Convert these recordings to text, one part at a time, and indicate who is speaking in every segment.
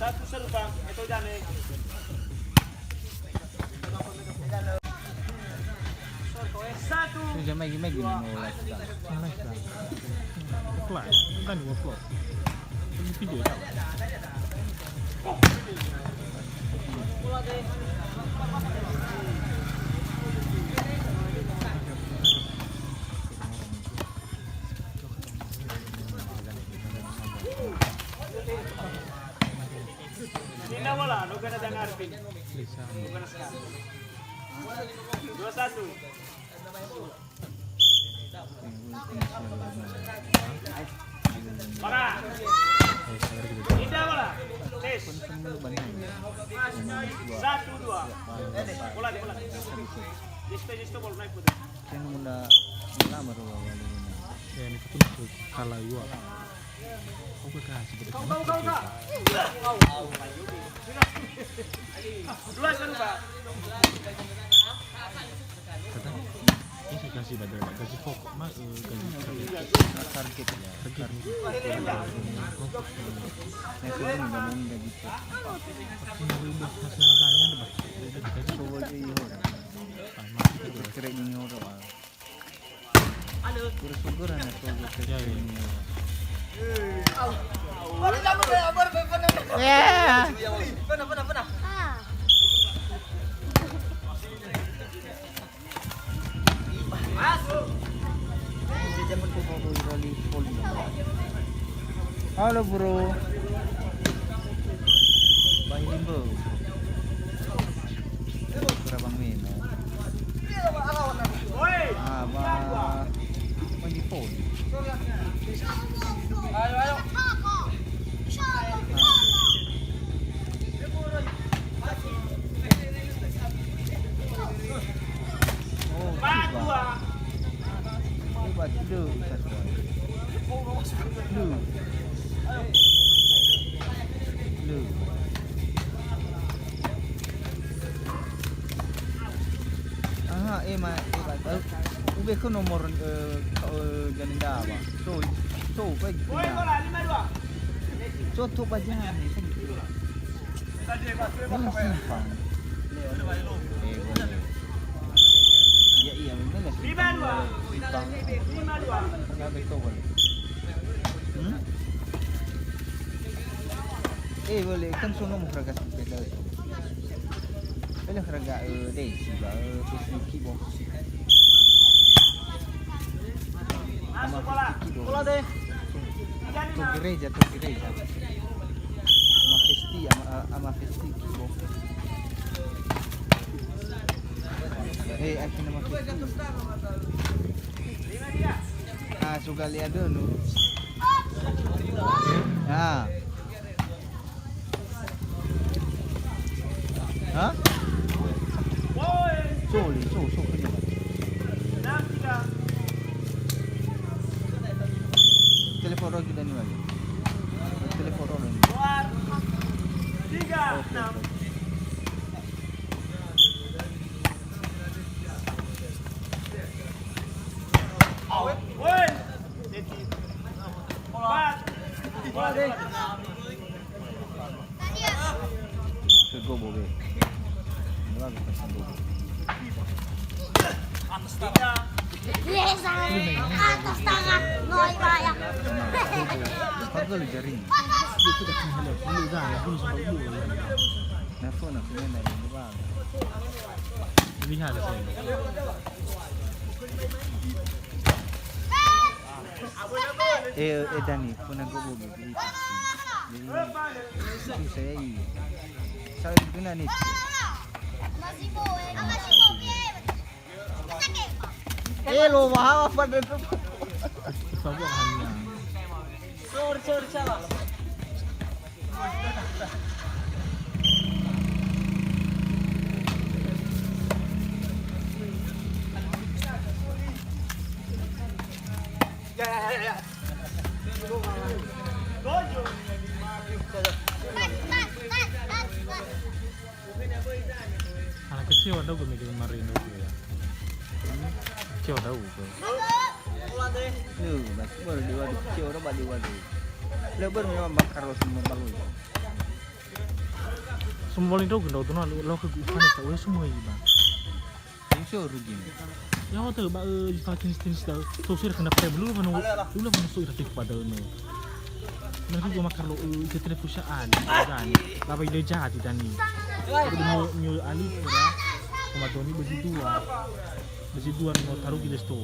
Speaker 1: Satu serbang, itu jane. Satu.
Speaker 2: Sudah gini mulai.
Speaker 3: Offline, kan dua vlog. Ini video tak?
Speaker 1: Tidak bola, lu kena dengar pin.
Speaker 3: Bisa.
Speaker 1: Bukan sekali. 2-1. Bola. Tidak bola. Tes. 1-2. Bola. Jisto bola naik putih.
Speaker 2: Yang munda lama tuh bawah ini.
Speaker 3: Ya ini pun kalah juga. Oke kah seperti
Speaker 1: Kau. Dua serba.
Speaker 3: kata ini saya kasih pada kasih pokok mas
Speaker 2: Target ya.
Speaker 3: target
Speaker 2: Nasi ini nggak mau nggak gitu.
Speaker 3: ini udah hasil matanya ada bah
Speaker 2: Dikasih kau aja iyo. Kira ini orang. Syukur anak kau
Speaker 3: ya
Speaker 2: ini. Halo bro. Bang Limbo. Berabang Mino. Bang di phone.
Speaker 4: Ayo.
Speaker 2: Oh, coba dulu ube ko nomor ganda ba so baik so to ba jan simpang iya memang simpang 5-2 ya betul boleh boleh kan sono mo fragas kita boleh fraga dei si ba posisi bo
Speaker 1: Masuk bola deh.
Speaker 2: tu gereja ama festi kibo akin nama festi suka lihat dulu Soli punya telepon rogi dan lagi telepon rogi
Speaker 1: 3-6. Bola deh.
Speaker 2: ke go bobe
Speaker 4: Yes, atas tangan, noi bayang.
Speaker 2: Pagol jaring.
Speaker 3: Itu dah kena halal. Lalu dah, lalu sampai dulu.
Speaker 2: Nafsu nafsunya dari luar.
Speaker 3: Lihat saya.
Speaker 2: Dani, puna ko bogi dito. Jadi saya ini. Saya guna nih. Lo mahal apa itu?
Speaker 3: Sabuk hanya.
Speaker 1: Sorry, salah. Ya. Dojo.
Speaker 3: Anak kecil ada gue mikir kemarin itu ya. Kecil ada gue.
Speaker 1: Pulang deh.
Speaker 2: Baru dua kecil orang badi wadu. Lebar memang bakar lo semua baru.
Speaker 3: Semua itu gendau tuh lo ke gue kan itu semua ini bang.
Speaker 2: Ini so rugi.
Speaker 3: Ya waktu bak di fakin stin sosir kena pay dulu mana so iratif pada no. Mereka gue makar lo itu perusahaan kan. Lapa ide jahat itu nih. Udah new ali pura. Komadoni besi dua mau taruh di resto.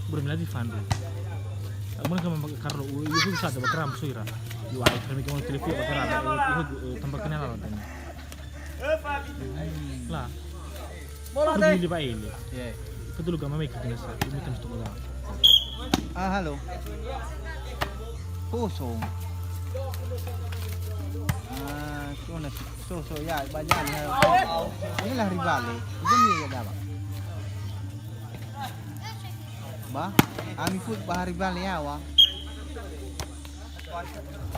Speaker 3: Bermiladi fandu. Kemudian kami makar lo itu bisa ada bakram so ira. Yo ay kami kau telepon bakram itu tempat kenal lah tadi. Lah.
Speaker 1: Bola
Speaker 3: Udah
Speaker 1: deh.
Speaker 3: beli pak ini.
Speaker 2: Ya.
Speaker 3: Kedulu gak mamai kita nasa, ini terus tuh lah.
Speaker 2: Halo. Kosong. So ya banyak nih. Inilah rivale. Ini ya dah. Bah, ami food bah rivale ya wa.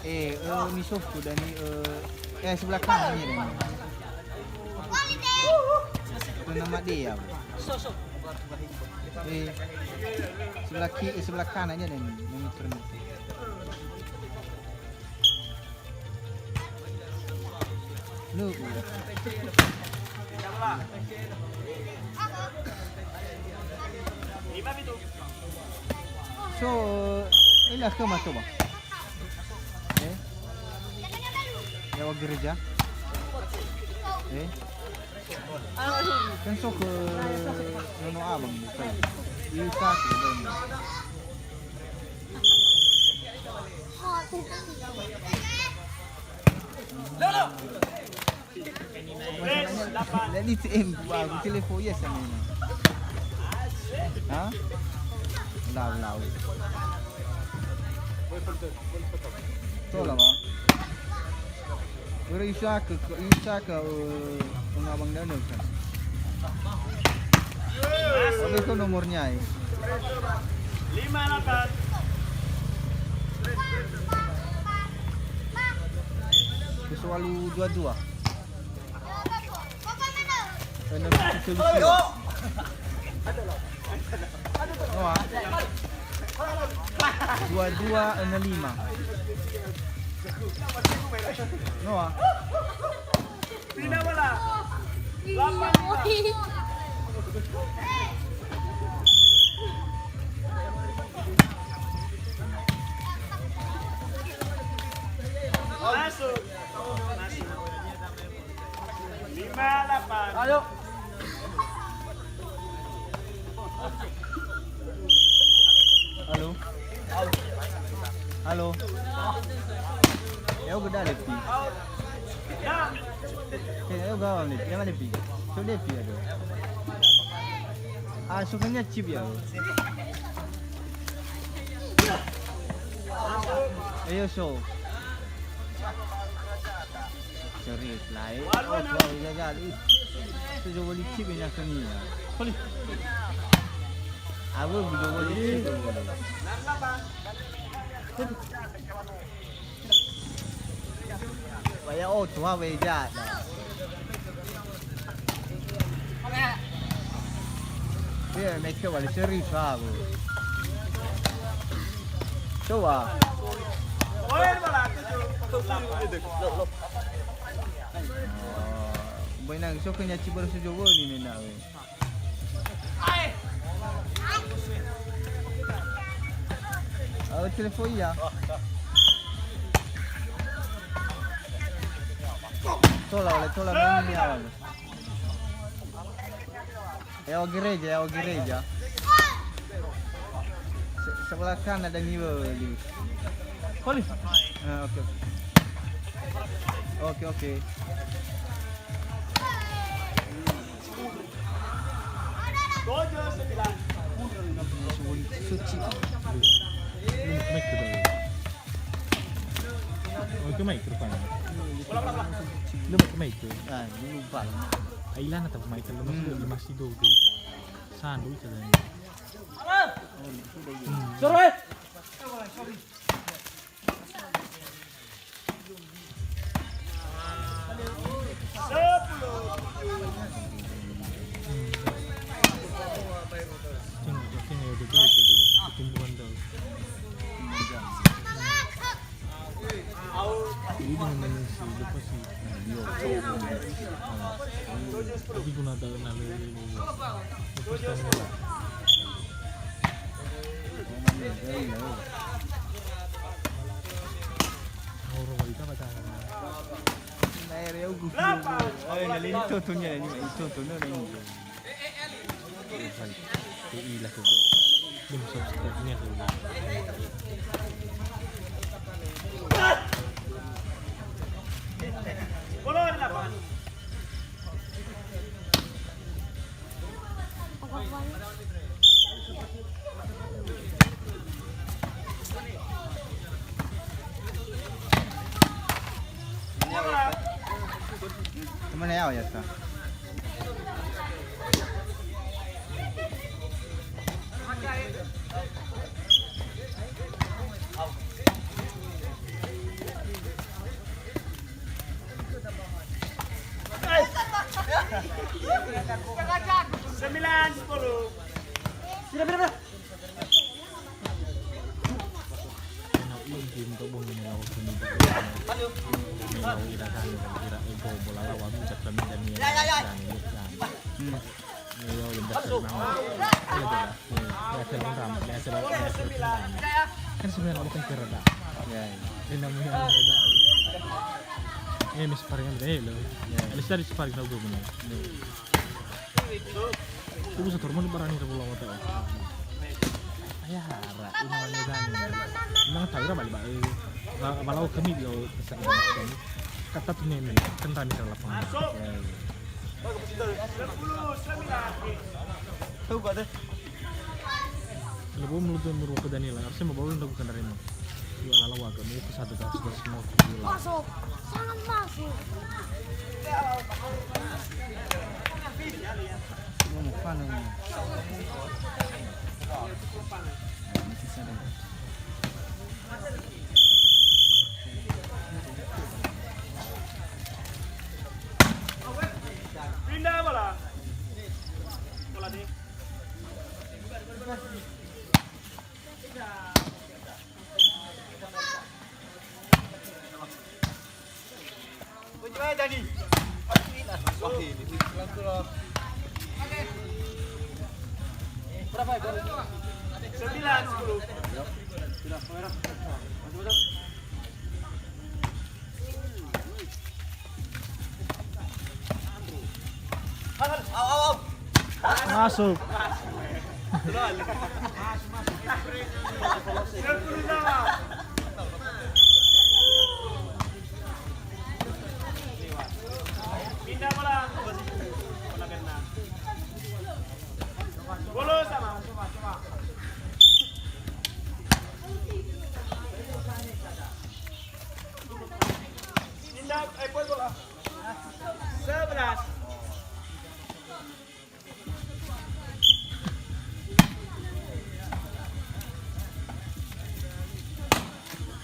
Speaker 2: Ni soft dan ni sebelah kanan ni. Itu nama dia.
Speaker 1: Sosok.
Speaker 2: Sebelah kanannya nih memutar. Lu. So, ilas ke masuk ba? Lewat gereja. Kan so ke Nono Abang bukan. Isa ke dan. Let it in. Wow, telepon yes sama ini. Hah? Lau. Tolong ah. Ora Isa ke Abang Dano kan. Apa itu nomornya?
Speaker 1: 58.
Speaker 2: Selalu dua-dua. Dua-dua 65. Noah.
Speaker 1: Pindah bola. Masuk. 58. Ayo.
Speaker 2: Halo. Ya udah lepi.
Speaker 1: Ya.
Speaker 2: Ya udah lepi. Jangan lepi. So lepi ada. Sukanya chip ya. Ayo so. Serius lah. Oh, ya dah. Itu jo beli chip ini sini ya.
Speaker 3: Boleh.
Speaker 2: Aku juga beli chip. Vậy ô chú hoa về ra bây giờ này kêu gọi là chơi sao đâu à Boy nang so kanya cibar sa jowo ni na we. Telefon ya. Tola mami awal. É o gereja. Sebelah kanan ada niwa di.
Speaker 3: Polis.
Speaker 2: Oke.
Speaker 1: Dojo 9.
Speaker 2: Suci.
Speaker 3: Kemaik rupanya. Lu kemaik tu.
Speaker 2: Ah, lupa.
Speaker 3: Ailan atau kemaik lemas itu. Sandu itu tadi.
Speaker 1: Sorry.
Speaker 3: Tumbuhan daw. Ini naman si lupa si Tapi guna daw na Oro balita pa tayo.
Speaker 2: Naere eu gusto. Ay, nalilito to niya ni ito to no ni.
Speaker 3: Iilah ko. Belum subscribe niya ko.
Speaker 1: Bola di lapangan.
Speaker 2: Mana ya ya ta?
Speaker 1: Sembilan 10. Sudah.
Speaker 3: Game to bong ni ako sumita. May irahan ira ego bola lawan sa kami dan niya. Ngayon yung dasar ng ya film drama kan sebenarnya bukan kerada.
Speaker 2: Ya.
Speaker 3: Ini namanya kerada. Mas paringan lo. Alis dari paring na gumo na. Tubo sa turmo ni barani ra bola wata. Ayara, ini namanya dan. Nang tayo bali ba balaw kami lo sa kata tu nemen kan tani sa lapangan.
Speaker 1: Bagus betul. 10 9. Tahu gak deh?
Speaker 3: Kalau menurut ke Daniela, harusnya mau bawa untuk kendaraan mo. Dua lalawa ka, mau ke satu tas dari semua.
Speaker 4: Masuk, sangat masuk.
Speaker 2: Mau paano mo?
Speaker 1: Pindah bola. Bola deh. Berapa ya? 9 10. Sudah, kamera. Masuk.
Speaker 3: Masuk.
Speaker 1: 10 sama. Pindah bola. Bola kena. Bola sama. Coba. Pindah, buat bola. 11.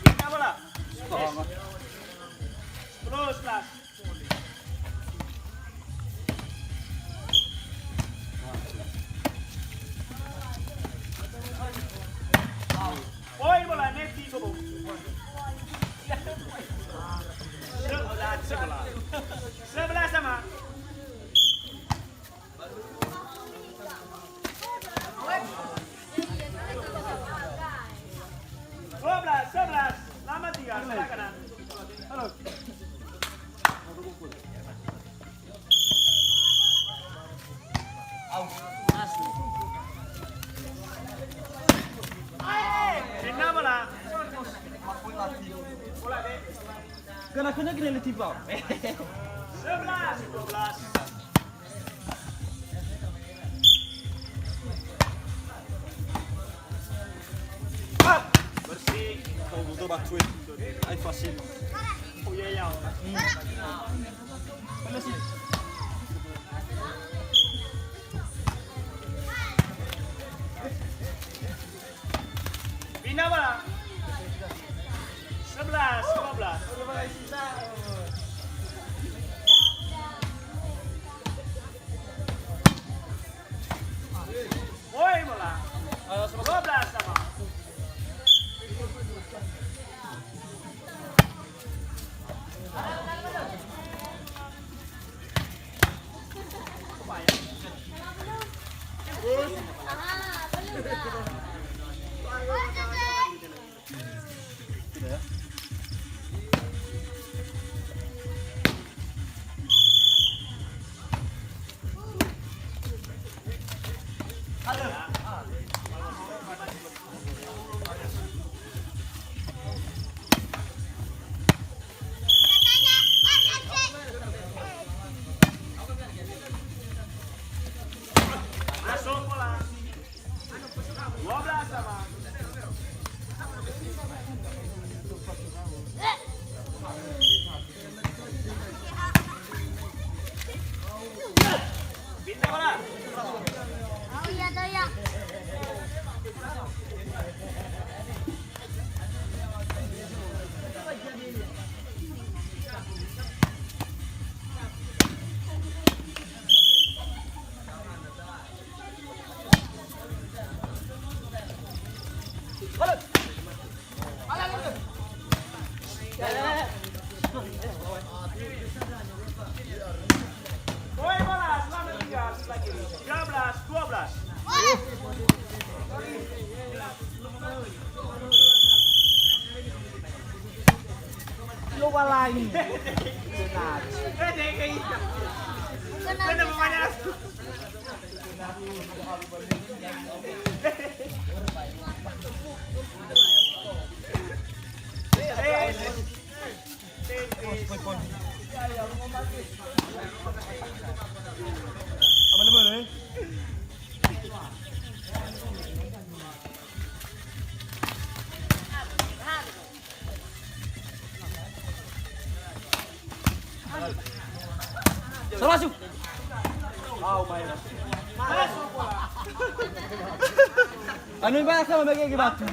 Speaker 1: Pindah bola. Terus, kelas.
Speaker 2: anak-anak gini letih bau.
Speaker 1: 11, 12. Bersih.
Speaker 2: Kau butuh bantuin. Ayo fasil.
Speaker 1: Oh iya ya.
Speaker 2: Mana sih?
Speaker 1: Pindah bola. 11, 15. Woi bola. 12 sama. Masuk bola. 12 sama. Pindah bola.
Speaker 4: Oh iya doyak.
Speaker 1: Woi bola, selamat tinggal lagi. 13, 12.
Speaker 2: Lupa lagi.
Speaker 4: Bukan
Speaker 1: Mana
Speaker 4: aku.
Speaker 1: pemainnya?
Speaker 2: Apa boleh? Salah masuk.
Speaker 1: Masuk bola.
Speaker 2: Anu ba sama bagi batu?